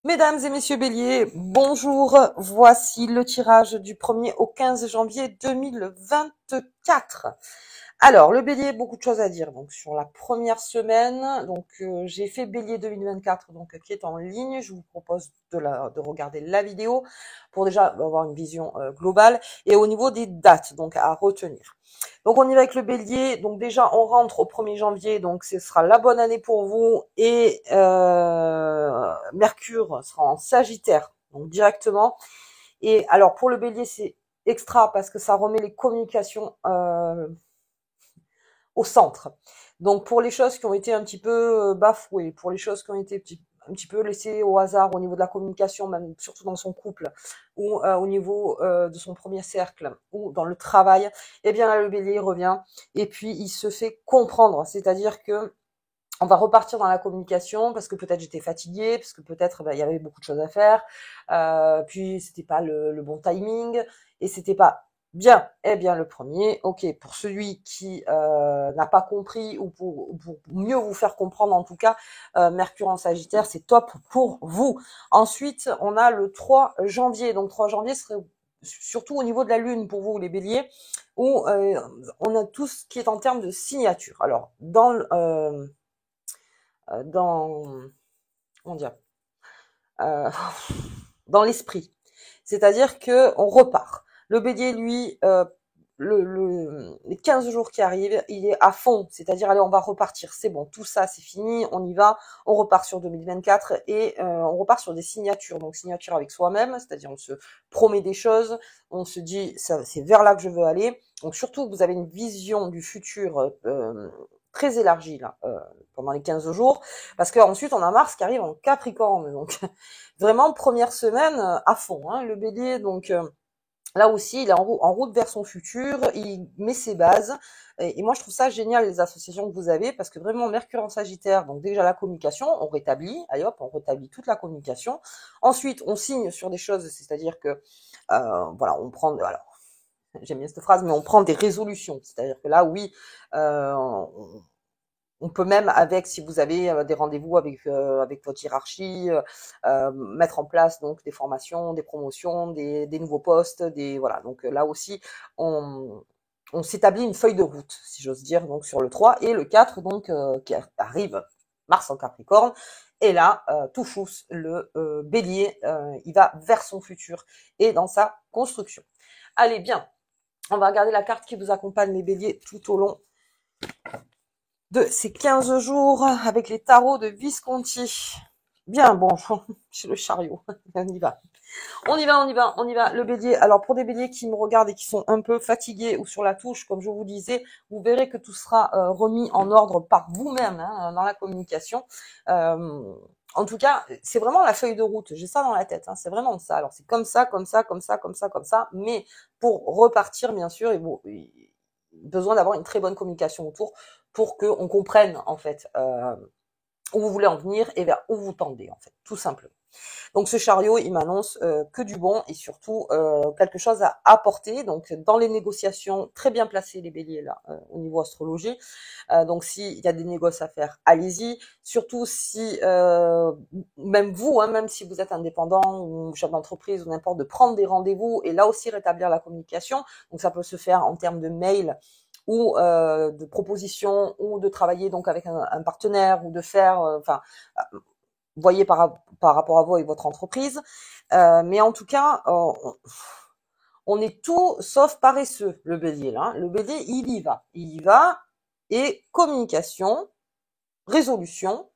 Mesdames et messieurs Bélier, bonjour. Voici le tirage du 1er au 15 janvier 2024. Alors, le Bélier, beaucoup de choses à dire. Donc, sur la première semaine, j'ai fait Bélier 2024, qui est en ligne. Je vous propose de regarder la vidéo pour déjà avoir une vision globale. Et au niveau des dates, donc à retenir. Donc on y va avec le Bélier. Donc déjà on rentre au 1er janvier, donc ce sera la bonne année pour vous. Et Mercure sera en Sagittaire, donc directement. Et alors pour le Bélier c'est extra parce que ça remet les communications au centre. Donc pour les choses qui ont été un petit peu bafouées, pour les choses qui ont été un petit peu laissées au hasard au niveau de la communication, même surtout dans son couple, ou au niveau de son premier cercle, ou dans le travail, eh bien là, le Bélier revient et puis il se fait comprendre. C'est-à-dire que on va repartir dans la communication parce que peut-être j'étais fatiguée, parce que peut-être il y avait beaucoup de choses à faire, puis c'était pas le bon timing et c'était pas bien. Eh bien le premier, ok, pour celui qui n'a pas compris ou pour mieux vous faire comprendre en tout cas, Mercure en Sagittaire, c'est top pour vous. Ensuite, on a le 3 janvier. Donc 3 janvier serait surtout au niveau de la Lune pour vous les Béliers, où on a tout ce qui est en termes de signature. Alors dans comment dire euh, dans l'esprit. C'est-à-dire que on repart. Le Bélier, lui, les 15 jours qui arrivent, il est à fond. C'est-à-dire, allez, on va repartir. C'est bon, tout ça, c'est fini. On y va. On repart sur 2024 et on repart sur des signatures. Donc, signature avec soi-même, c'est-à-dire on se promet des choses. On se dit, ça, c'est vers là que je veux aller. Donc, surtout, vous avez une vision du futur très élargie là pendant les 15 jours, parce qu'ensuite on a Mars qui arrive en Capricorne, donc vraiment première semaine à fond, hein, le Bélier. Donc là aussi, il est en route vers son futur, il met ses bases. Et moi, je trouve ça génial, les associations que vous avez, parce que vraiment, Mercure en Sagittaire, donc déjà la communication, on rétablit, allez hop, on rétablit toute la communication. Ensuite, on signe sur des choses, c'est-à-dire que, voilà, on prend, alors, j'aime bien cette phrase, mais on prend des résolutions. C'est-à-dire que là, oui, on peut même, avec, si vous avez des rendez-vous avec votre hiérarchie, mettre en place donc des formations, des promotions, des nouveaux postes, des voilà. Donc là aussi, on, on s'établit une feuille de route, si j'ose dire, donc sur le 3 et le 4, donc qui arrive, Mars en Capricorne. Et là, tout fousse, le Bélier, il va vers son futur et dans sa construction. Allez, bien, on va regarder la carte qui vous accompagne, les Béliers, tout au long de ces 15 jours avec les tarots de Visconti. Bien, bon, c'est le chariot. On y va. On y va, on y va, on y va. Le Bélier. Alors, pour des Béliers qui me regardent et qui sont un peu fatigués ou sur la touche, comme je vous disais, vous verrez que tout sera remis en ordre par vous-même hein, dans la communication. En tout cas, c'est vraiment la feuille de route. J'ai ça dans la tête. Hein, c'est vraiment ça. Alors, c'est comme ça, comme ça, comme ça, comme ça, comme ça. Mais pour repartir, bien sûr, besoin d'avoir une très bonne communication autour pour qu'on comprenne en fait où vous voulez en venir et vers où vous tendez en fait, tout simplement. Donc ce chariot, il m'annonce que du bon et surtout quelque chose à apporter. Donc dans les négociations, très bien placés les béliers là au niveau astrologie. Donc s'il y a des négoces à faire, allez-y. Surtout si même vous, hein, même si vous êtes indépendant ou chef d'entreprise ou n'importe, de prendre des rendez-vous et là aussi rétablir la communication. Donc ça peut se faire en termes de mail ou de propositions ou de travailler donc avec un partenaire ou de faire, voyez par rapport à vous et votre entreprise. Mais en tout cas, on est tout sauf paresseux, le bélier. Là. Le bélier, il y va. Il y va et communication, résolution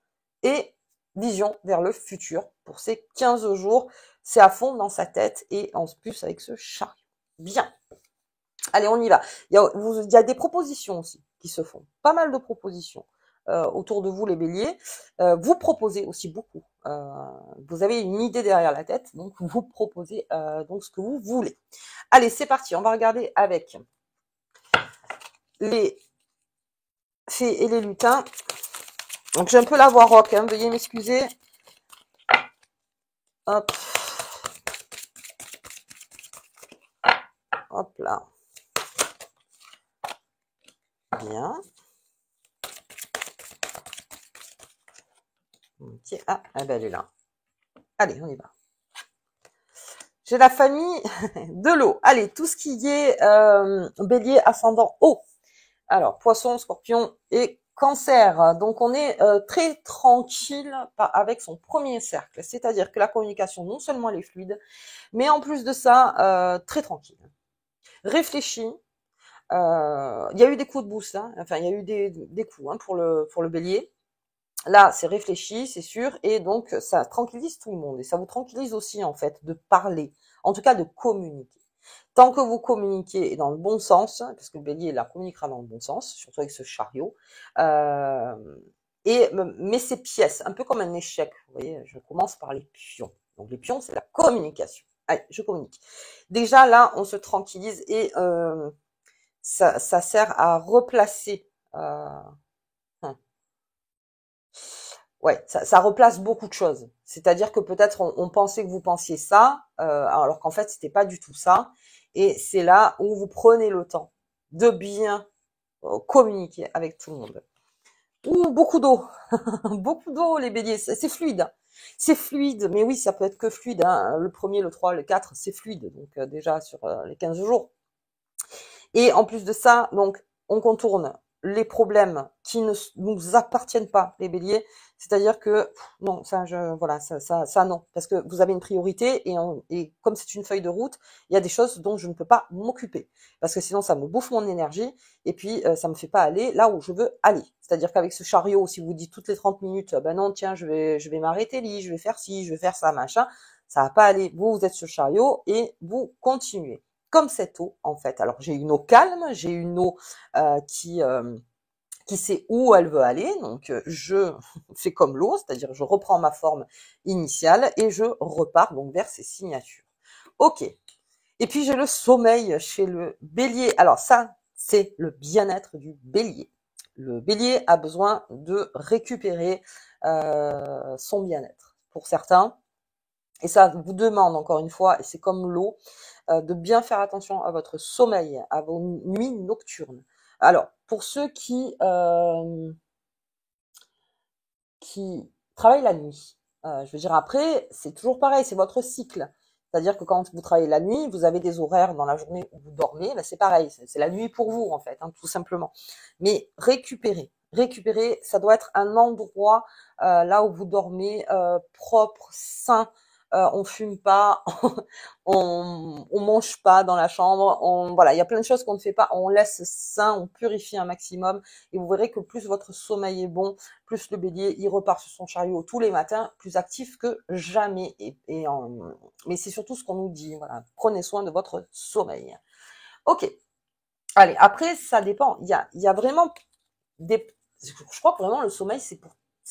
et vision vers le futur. Pour ces 15 jours, c'est à fond dans sa tête et en plus avec ce chariot. Bien. Allez, on y va. Il y a des propositions aussi qui se font. Pas mal de propositions autour de vous, les béliers. Vous proposez aussi beaucoup. Vous avez une idée derrière la tête, donc vous proposez donc ce que vous voulez. Allez, c'est parti. On va regarder avec les fées et les lutins. Donc j'ai un peu la voix rock, hein, veuillez m'excuser. Hop. Hop là. Bien. Tiens, ah, ben elle est là. Allez, on y va. J'ai la famille de l'eau. Allez, tout ce qui est bélier, ascendant eau. Alors, poisson, scorpion et cancer. Donc, on est très tranquille avec son premier cercle. C'est-à-dire que la communication, non seulement elle est fluide, mais en plus de ça, très tranquille. Réfléchis. Il y a eu des coups de boost, hein. Enfin, il y a eu des coups hein, pour le bélier. Là, c'est réfléchi, c'est sûr, et donc ça tranquillise tout le monde. Et ça vous tranquillise aussi, en fait, de parler, en tout cas de communiquer. Tant que vous communiquez dans le bon sens, parce que le bélier, là, communiquera dans le bon sens, surtout avec ce chariot, euh, mais ces pièces, un peu comme un échec, vous voyez, je commence par les pions. Donc les pions, c'est la communication. Allez, je communique. Déjà, là, on se tranquillise et ça sert à replacer... ouais, ça replace beaucoup de choses. C'est-à-dire que peut-être on pensait que vous pensiez ça, alors qu'en fait c'était pas du tout ça. Et c'est là où vous prenez le temps de bien communiquer avec tout le monde. Ou beaucoup d'eau, beaucoup d'eau les béliers, c'est fluide. C'est fluide, mais oui, ça peut être que fluide. Hein. Le premier, le 3, le 4, c'est fluide. Donc déjà sur les 15 jours. Et en plus de ça, donc, on contourne les problèmes qui ne nous appartiennent pas, les béliers. C'est-à-dire que, non, voilà, ça, non. Parce que vous avez une priorité et comme c'est une feuille de route, il y a des choses dont je ne peux pas m'occuper. Parce que sinon, ça me bouffe mon énergie et puis ça me fait pas aller là où je veux aller. C'est-à-dire qu'avec ce chariot, si vous dites toutes les 30 minutes, ben non, tiens, je vais m'arrêter, je vais faire ci, je vais faire ça, machin, ça va pas aller. Vous êtes ce chariot et vous continuez comme cette eau en fait. Alors j'ai une eau calme, j'ai une eau qui sait où elle veut aller, donc je fais comme l'eau, c'est-à-dire je reprends ma forme initiale et je repars donc vers ces signatures. Ok. Et puis j'ai le sommeil chez le bélier. Alors ça, c'est le bien-être du bélier. Le bélier a besoin de récupérer son bien-être. Pour certains, et ça vous demande encore une fois, et c'est comme l'eau, de bien faire attention à votre sommeil, à vos nuits nocturnes. Alors, pour ceux qui travaillent la nuit, je veux dire après, c'est toujours pareil, c'est votre cycle. C'est-à-dire que quand vous travaillez la nuit, vous avez des horaires dans la journée où vous dormez, ben c'est pareil, c'est la nuit pour vous en fait, hein, tout simplement. Mais récupérer, ça doit être un endroit là où vous dormez propre, sain. On fume pas, on mange pas dans la chambre, voilà, il y a plein de choses qu'on ne fait pas, on laisse sain, on purifie un maximum, et vous verrez que plus votre sommeil est bon, plus le bélier, il repart sur son chariot tous les matins, plus actif que jamais. Mais c'est surtout ce qu'on nous dit, voilà, prenez soin de votre sommeil. Ok, allez, après, ça dépend, il y a vraiment je crois que vraiment le sommeil, c'est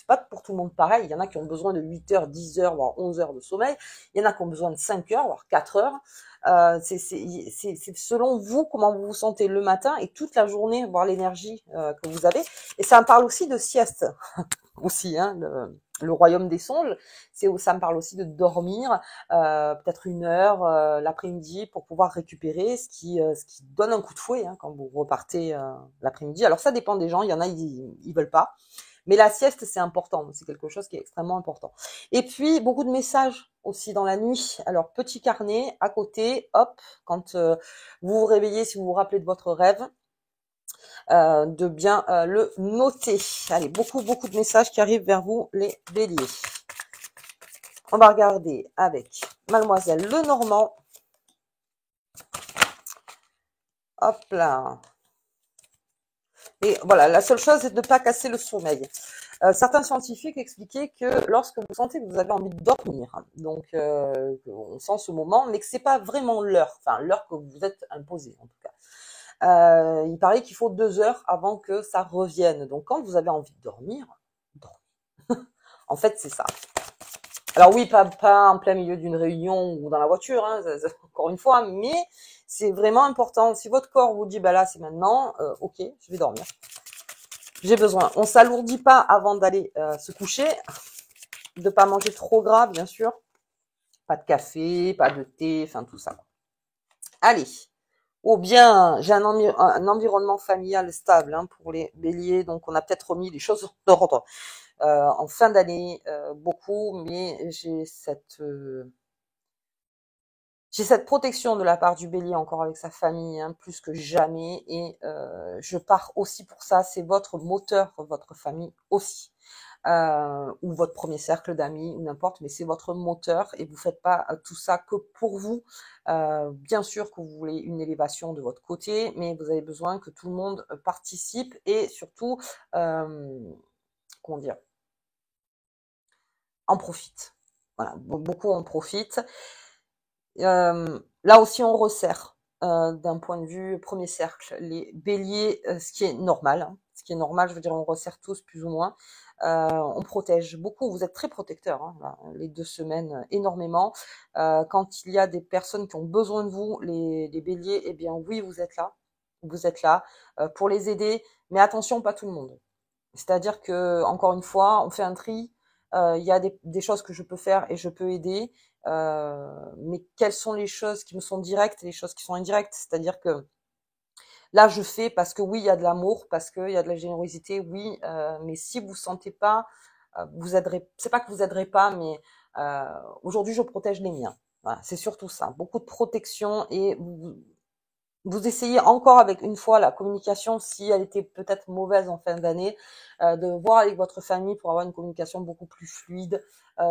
pas pour tout le monde pareil. Il y en a qui ont besoin de 8 heures, 10 heures, voire 11 heures de sommeil. Il y en a qui ont besoin de 5 heures, voire 4 heures. C'est selon vous, comment vous vous sentez le matin et toute la journée, voire l'énergie que vous avez. Et ça me parle aussi de sieste, aussi, hein, le royaume des songes. Ça me parle aussi de dormir peut-être 1 heure l'après-midi pour pouvoir récupérer, ce qui donne un coup de fouet hein, quand vous repartez l'après-midi. Alors ça dépend des gens, il y en a ils veulent pas, mais la sieste c'est important, c'est quelque chose qui est extrêmement important. Et puis beaucoup de messages aussi dans la nuit. Alors petit carnet à côté, hop, quand vous vous réveillez, si vous vous rappelez de votre rêve, de bien le noter. Allez, beaucoup de messages qui arrivent vers vous les béliers. On va regarder avec Mademoiselle Lenormand. Hop là. Et voilà, la seule chose, c'est de ne pas casser le sommeil. Certains scientifiques expliquaient que lorsque vous sentez que vous avez envie de dormir, donc on sent ce moment, mais que c'est pas vraiment l'heure, enfin l'heure que vous êtes imposée en tout cas. Il paraît qu'il faut 2 heures avant que ça revienne. Donc quand vous avez envie de dormir, dormez. En fait, c'est ça. Alors oui, pas en plein milieu d'une réunion ou dans la voiture, hein, encore une fois, mais c'est vraiment important. Si votre corps vous dit, bah là, c'est maintenant, ok, je vais dormir. J'ai besoin. On s'alourdit pas avant d'aller se coucher, de pas manger trop gras, bien sûr. Pas de café, pas de thé, enfin tout ça. Allez, Oh bien, j'ai un environnement familial stable hein, pour les béliers, donc on a peut-être remis les choses en ordre en fin d'année, beaucoup, mais j'ai cette protection de la part du bélier encore avec sa famille, hein, plus que jamais, et je pars aussi pour ça, c'est votre moteur, votre famille aussi. Ou votre premier cercle d'amis, ou n'importe, mais c'est votre moteur et vous faites pas tout ça que pour vous. Bien sûr que vous voulez une élévation de votre côté, mais vous avez besoin que tout le monde participe et surtout, comment dire, en profite. Voilà, beaucoup en profitent. Là aussi, on resserre d'un point de vue premier cercle les béliers, ce qui est normal. Hein. Ce qui est normal, je veux dire, on resserre tous plus ou moins. On protège beaucoup. Vous êtes très protecteurs hein, là, les 2 semaines, énormément. Quand il y a des personnes qui ont besoin de vous, les béliers, eh bien oui, vous êtes là. Vous êtes là pour les aider. Mais attention, pas tout le monde. C'est-à-dire que, encore une fois, on fait un tri. Il y a des choses que je peux faire et je peux aider. Mais quelles sont les choses qui me sont directes et les choses qui sont indirectes? C'est-à-dire que là, je fais parce que oui, il y a de l'amour, parce qu'il y a de la générosité, oui. Mais si vous sentez pas, vous aiderez. C'est pas que vous aiderez pas, mais aujourd'hui, je protège les miens. Voilà, c'est surtout ça. Beaucoup de protection et vous essayez encore avec une fois la communication, si elle était peut-être mauvaise en fin d'année, de voir avec votre famille pour avoir une communication beaucoup plus fluide,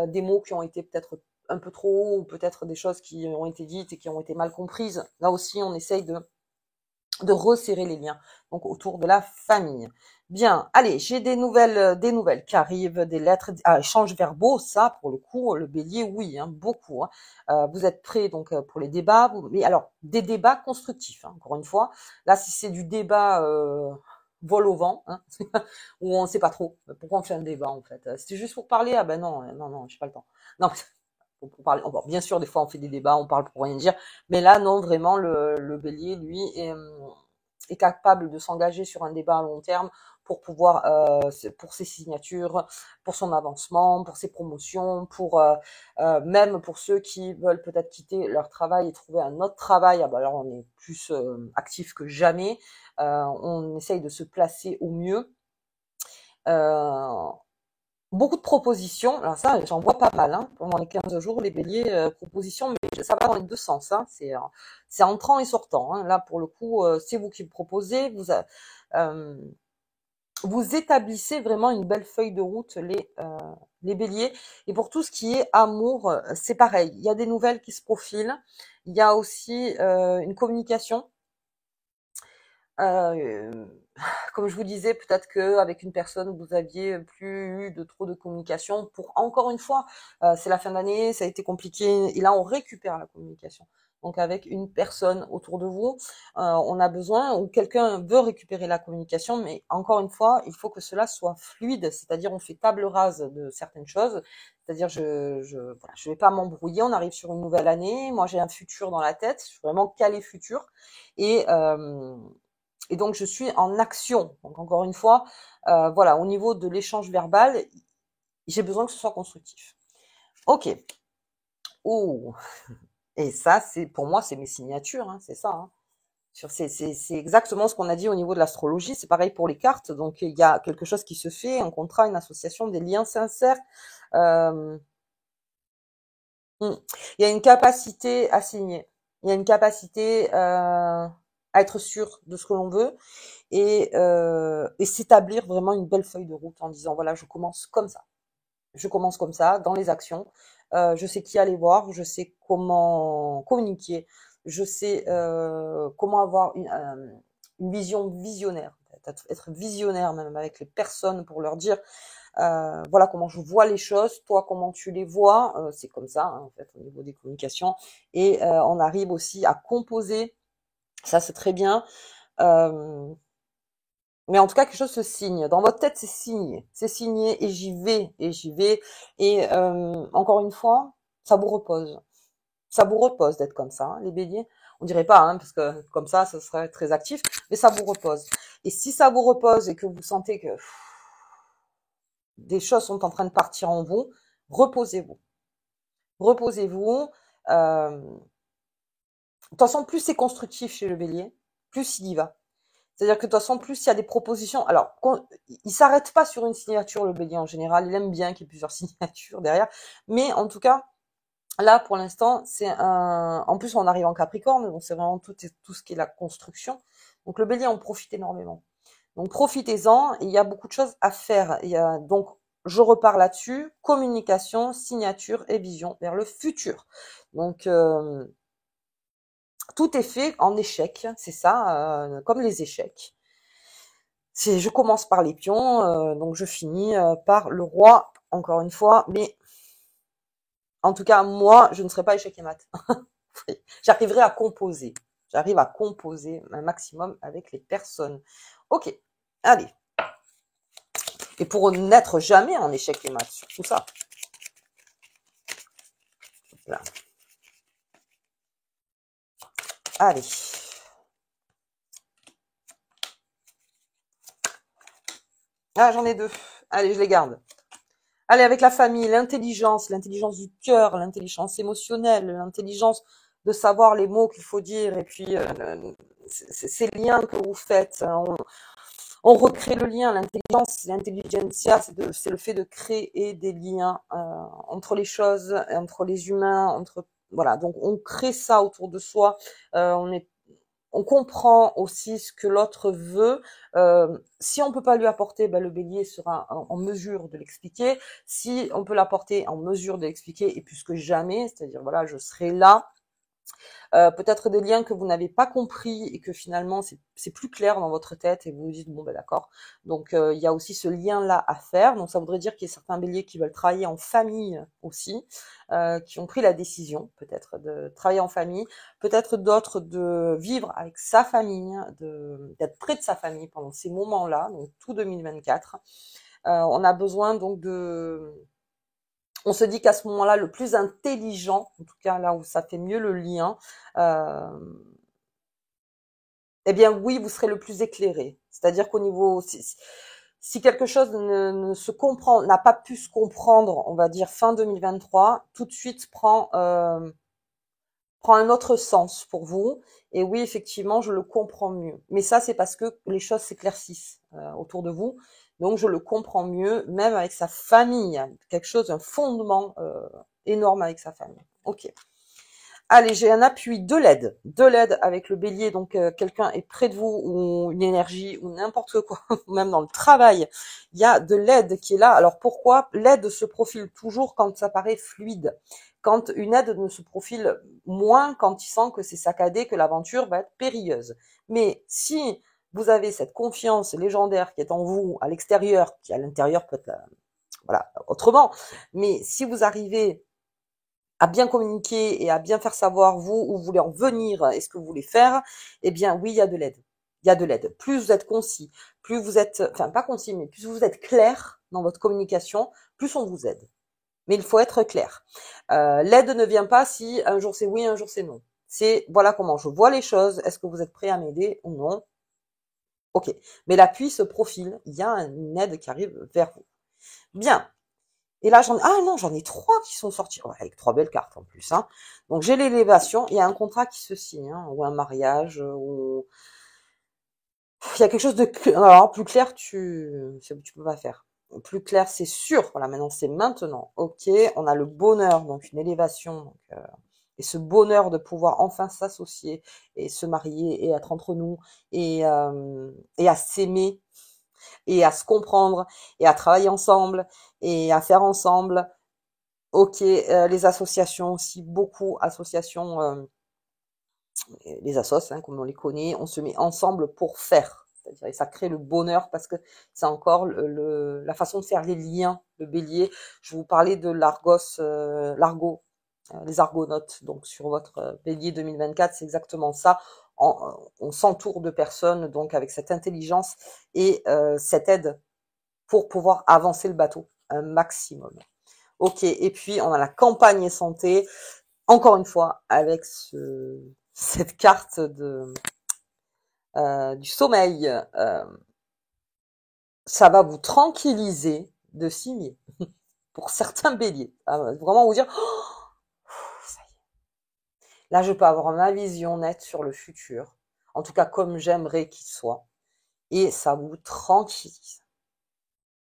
des mots qui ont été peut-être un peu trop hauts ou peut-être des choses qui ont été dites et qui ont été mal comprises. Là aussi, on essaye de resserrer les liens donc autour de la famille. Bien, allez, j'ai des nouvelles qui arrivent, des lettres, échanges verbaux, ça pour le coup, le bélier, oui, hein, beaucoup. Hein. Vous êtes prêts donc pour les débats, mais alors des débats constructifs. Hein, encore une fois, là si c'est du débat vol au vent, hein, où on ne sait pas trop pourquoi on fait un débat en fait. C'était juste pour parler, ah ben non, non, j'ai pas le temps. Non, pour parler. Bon, bien sûr, des fois on fait des débats, on parle pour rien dire, mais là non, vraiment le bélier, lui, est capable de s'engager sur un débat à long terme pour pouvoir, pour ses signatures, pour son avancement, pour ses promotions, pour même pour ceux qui veulent peut-être quitter leur travail et trouver un autre travail. Ah bah alors on est plus actif que jamais. On essaye de se placer au mieux. Euh, Beaucoup de propositions, alors ça, j'en vois pas mal, hein, pendant les 15 jours, les béliers, propositions, mais ça va dans les deux sens, hein, c'est entrant et sortant, hein. Là, pour le coup, c'est vous qui le proposez, euh, vous établissez vraiment une belle feuille de route, les béliers. Et pour tout ce qui est amour, c'est pareil, il y a des nouvelles qui se profilent, il y a aussi une communication. Euh, Comme je vous disais, peut-être que avec une personne, vous aviez plus eu de trop de communication. Pour encore une fois, c'est la fin d'année, ça a été compliqué, et là on récupère la communication. Donc avec une personne autour de vous, on a besoin, ou quelqu'un veut récupérer la communication, mais encore une fois, il faut que cela soit fluide, c'est-à-dire on fait table rase de certaines choses. C'est-à-dire, voilà, je vais pas m'embrouiller. On arrive sur une nouvelle année. Moi, j'ai un futur dans la tête. Je suis vraiment calé futur. Et, euh, et donc, je suis en action. Donc, encore une fois, voilà, au niveau de l'échange verbal, j'ai besoin que ce soit constructif. Ok. Oh. Et ça, c'est pour moi, c'est mes signatures, hein, c'est ça. Hein. C'est exactement ce qu'on a dit au niveau de l'astrologie. C'est pareil pour les cartes. Donc, il y a quelque chose qui se fait, un contrat, une association, des liens sincères. Euh, il y a une capacité à signer. Il y a une capacité à être sûr de ce que l'on veut et s'établir vraiment une belle feuille de route en disant voilà, je commence comme ça. Je commence comme ça dans les actions. Je sais qui aller voir, je sais comment communiquer, je sais comment avoir une vision visionnaire, être visionnaire même avec les personnes pour leur dire voilà comment je vois les choses, toi comment tu les vois, c'est comme ça hein, en fait au niveau des communications et on arrive aussi à composer, ça c'est très bien. Euh, mais en tout cas, quelque chose se signe. Dans votre tête, c'est signé, et j'y vais, et j'y vais. Et encore une fois, ça vous repose. Ça vous repose d'être comme ça, hein, les béliers. On dirait pas, hein, parce que comme ça serait très actif, mais ça vous repose. Et si ça vous repose et que vous sentez que des choses sont en train de partir en vous, reposez-vous. Reposez-vous. Euh, toute façon, plus c'est constructif chez le bélier, plus il y va. C'est-à-dire que de toute façon, plus il y a des propositions. Alors, il s'arrête pas sur une signature, le bélier en général. Il aime bien qu'il y ait plusieurs signatures derrière. Mais en tout cas, là, pour l'instant, c'est un. En plus, on arrive en Capricorne, donc c'est vraiment tout ce qui est la construction. Donc le bélier en profite énormément. Donc profitez-en. Il y a beaucoup de choses à faire. Donc je repars là-dessus. Communication, signature et vision vers le futur. Donc tout est fait en échec, c'est ça, comme les échecs. Je commence par les pions, donc je finis par le roi, encore une fois, mais en tout cas, moi, je ne serai pas échec et mat. J'arriverai à composer. J'arrive à composer un maximum avec les personnes. Ok, allez. Et pour n'être jamais en échec et mat, surtout ça. Là. Allez. Ah, j'en ai deux. Allez, je les garde. Allez, avec la famille, l'intelligence du cœur, l'intelligence émotionnelle, l'intelligence de savoir les mots qu'il faut dire, et puis ces liens que vous faites. Hein, on recrée le lien, l'intelligentsia, c'est le fait de créer des liens entre les choses, entre les humains, voilà. Donc on crée ça autour de soi. On comprend aussi ce que l'autre veut. Si on peut pas lui apporter, le bélier sera en mesure de l'expliquer. Si on peut l'apporter en mesure de l'expliquer, et plus que jamais, c'est-à-dire voilà, je serai là. Peut-être des liens que vous n'avez pas compris et que finalement c'est plus clair dans votre tête et vous vous dites bon d'accord. Donc il y a aussi ce lien-là à faire. Donc ça voudrait dire qu'il y a certains béliers qui veulent travailler en famille aussi, qui ont pris la décision peut-être de travailler en famille, peut-être d'autres de vivre avec sa famille, d'être près de sa famille pendant ces moments-là, donc tout 2024. On a besoin donc on se dit qu'à ce moment-là, le plus intelligent, en tout cas là où ça fait mieux le lien, eh bien oui, vous serez le plus éclairé. C'est-à-dire qu'au niveau, si quelque chose ne se comprend, n'a pas pu se comprendre, on va dire fin 2023, tout de suite prend un autre sens pour vous. Et oui, effectivement, je le comprends mieux. Mais ça, c'est parce que les choses s'éclaircissent autour de vous. Donc, je le comprends mieux, même avec sa famille. Quelque chose, un fondement énorme avec sa famille. Ok. Allez, j'ai un appui de l'aide. De l'aide avec le bélier. Donc, quelqu'un est près de vous ou une énergie ou n'importe quoi, même dans le travail. Il y a de l'aide qui est là. Alors, pourquoi? L'aide se profile toujours quand ça paraît fluide. Quand une aide ne se profile moins quand il sent que c'est saccadé, que l'aventure va être périlleuse. Mais si vous avez cette confiance légendaire qui est en vous, à l'extérieur, qui à l'intérieur peut être voilà, autrement, mais si vous arrivez à bien communiquer et à bien faire savoir vous où vous voulez en venir et ce que vous voulez faire, eh bien oui, il y a de l'aide. Il y a de l'aide. Plus vous êtes concis, plus vous êtes, enfin pas concis, mais plus vous êtes clair dans votre communication, plus on vous aide. Mais il faut être clair. L'aide ne vient pas si un jour c'est oui, un jour c'est non. C'est voilà comment je vois les choses. Est-ce que vous êtes prêt à m'aider ou non? Ok. Mais l'appui se profile. Il y a une aide qui arrive vers vous. Bien. Et là, j'en ai 3 qui sont sortis. Ouais, avec 3 belles cartes en plus, hein. Donc, j'ai l'élévation. Il y a un contrat qui se signe, hein, ou un mariage, ou il y a quelque chose de alors, plus clair, tu peux pas faire. Plus clair, c'est sûr. Voilà, maintenant, c'est maintenant. Ok, on a le bonheur, donc une élévation. Donc, et ce bonheur de pouvoir enfin s'associer et se marier et être entre nous et à s'aimer et à se comprendre et à travailler ensemble et à faire ensemble. Ok, les associations aussi, beaucoup associations, les assos, hein, comme on les connaît, on se met ensemble pour faire. C'est-à-dire, et ça crée le bonheur parce que c'est encore la façon de faire les liens, le bélier. Je vous parlais de l'argot, les argonautes. Donc sur votre bélier 2024, c'est exactement ça. On s'entoure de personnes, donc avec cette intelligence et cette aide pour pouvoir avancer le bateau un maximum. Ok, et puis on a la campagne santé, encore une fois, avec cette carte du sommeil. Ça va vous tranquilliser de signer pour certains béliers. Vraiment vous dire, oh, ça y est. Là, je peux avoir ma vision nette sur le futur, en tout cas comme j'aimerais qu'il soit, et ça vous tranquillise.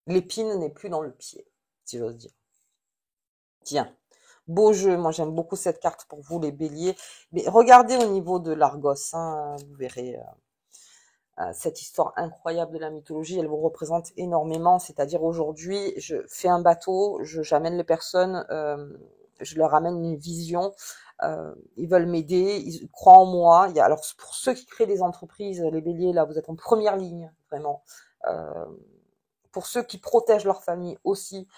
L'épine n'est plus dans le pied, si j'ose dire. Tiens, beau jeu, moi j'aime beaucoup cette carte pour vous les béliers, mais regardez au niveau de l'Argos, hein, vous verrez cette histoire incroyable de la mythologie, elle vous représente énormément, c'est-à-dire aujourd'hui, je fais un bateau, j'amène les personnes, je leur amène une vision, ils veulent m'aider, ils croient en moi. Alors pour ceux qui créent des entreprises, les béliers, là, vous êtes en première ligne, vraiment. Euh, pour ceux qui protègent leur famille aussi,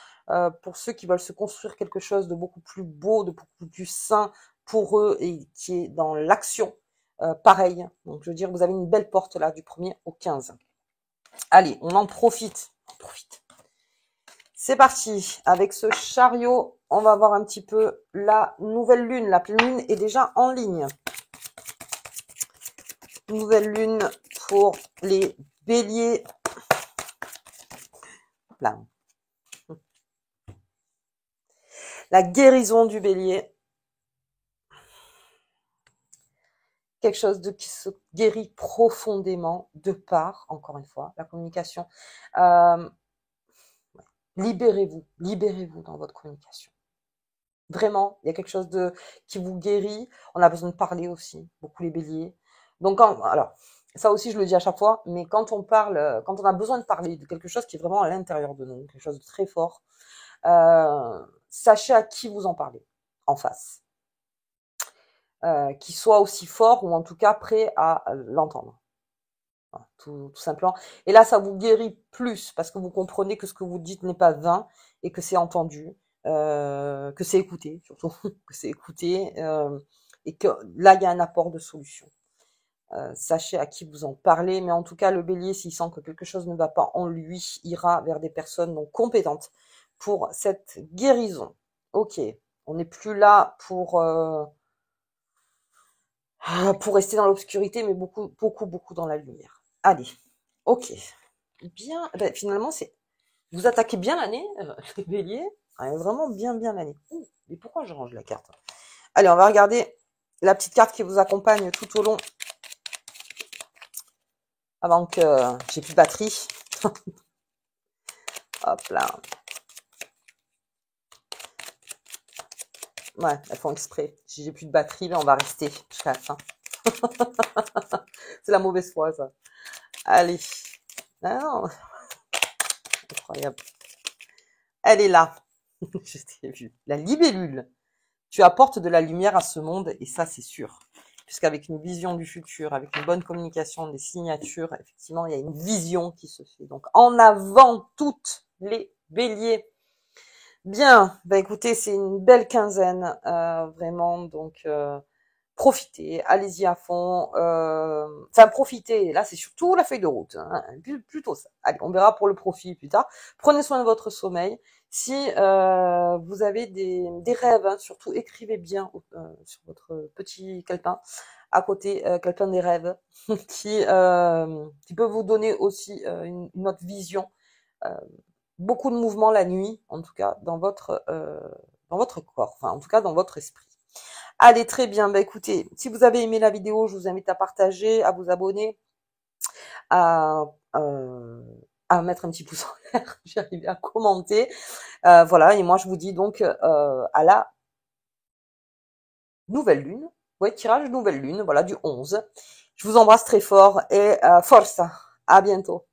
pour ceux qui veulent se construire quelque chose de beaucoup plus beau, de beaucoup plus sain pour eux et qui est dans l'action, pareil. Donc je veux dire, vous avez une belle porte là du 1er au 15. Allez, on en profite. On profite. C'est parti. Avec ce chariot, on va voir un petit peu la nouvelle lune. La pleine lune est déjà en ligne. Nouvelle lune pour les béliers. Là. La guérison du bélier. Quelque chose qui se guérit profondément de par, encore une fois, la communication. Libérez-vous dans votre communication. Vraiment, il y a quelque chose qui vous guérit. On a besoin de parler aussi, beaucoup les béliers. Donc, alors, ça aussi je le dis à chaque fois, mais quand on parle, quand on a besoin de parler de quelque chose qui est vraiment à l'intérieur de nous, quelque chose de très fort, sachez à qui vous en parlez, en face. Qui soit aussi fort ou en tout cas prêt à l'entendre. Voilà, tout simplement. Et là, ça vous guérit plus parce que vous comprenez que ce que vous dites n'est pas vain et que c'est entendu, que c'est écouté, surtout que c'est écouté, et que là, il y a un apport de solution. Sachez à qui vous en parlez, mais en tout cas, le bélier, s'il sent que quelque chose ne va pas en lui, ira vers des personnes donc compétentes pour cette guérison. Ok, on n'est plus là pour rester dans l'obscurité, mais beaucoup dans la lumière. Allez, ok. Bien, ben, finalement, vous attaquez bien l'année, les béliers. Vraiment bien l'année. Mais pourquoi je range la carte? Allez, on va regarder la petite carte qui vous accompagne tout au long. Avant que j'ai plus de batterie. Hop là. Ouais, elles font exprès. Si j'ai plus de batterie, ben on va rester jusqu'à la fin. C'est la mauvaise foi, ça. Allez. Ah non. Incroyable. Elle est là. Je t'ai vu. La libellule. Tu apportes de la lumière à ce monde et ça, c'est sûr. Puisqu'avec une vision du futur, avec une bonne communication, des signatures, effectivement, il y a une vision qui se fait. Donc, en avant toutes les béliers. Bien, bah écoutez, c'est une belle quinzaine, vraiment. Donc, profitez, allez-y à fond. Enfin, profitez. Là, c'est surtout la feuille de route. Hein, plutôt ça. Allez, on verra pour le profit plus tard. Prenez soin de votre sommeil. Si vous avez des rêves, hein, surtout écrivez bien sur votre petit calepin à côté, calepin des rêves, qui peut vous donner aussi une autre vision. Beaucoup de mouvements la nuit, en tout cas dans votre corps, enfin en tout cas dans votre esprit. Allez, très bien. Bah écoutez, si vous avez aimé la vidéo, je vous invite à partager, à vous abonner, à mettre un petit pouce en l'air, j'ai arrivé à commenter. Voilà, et moi je vous dis donc à la nouvelle lune. Ouais, tirage nouvelle lune, voilà, du 11. Je vous embrasse très fort et forza. À bientôt.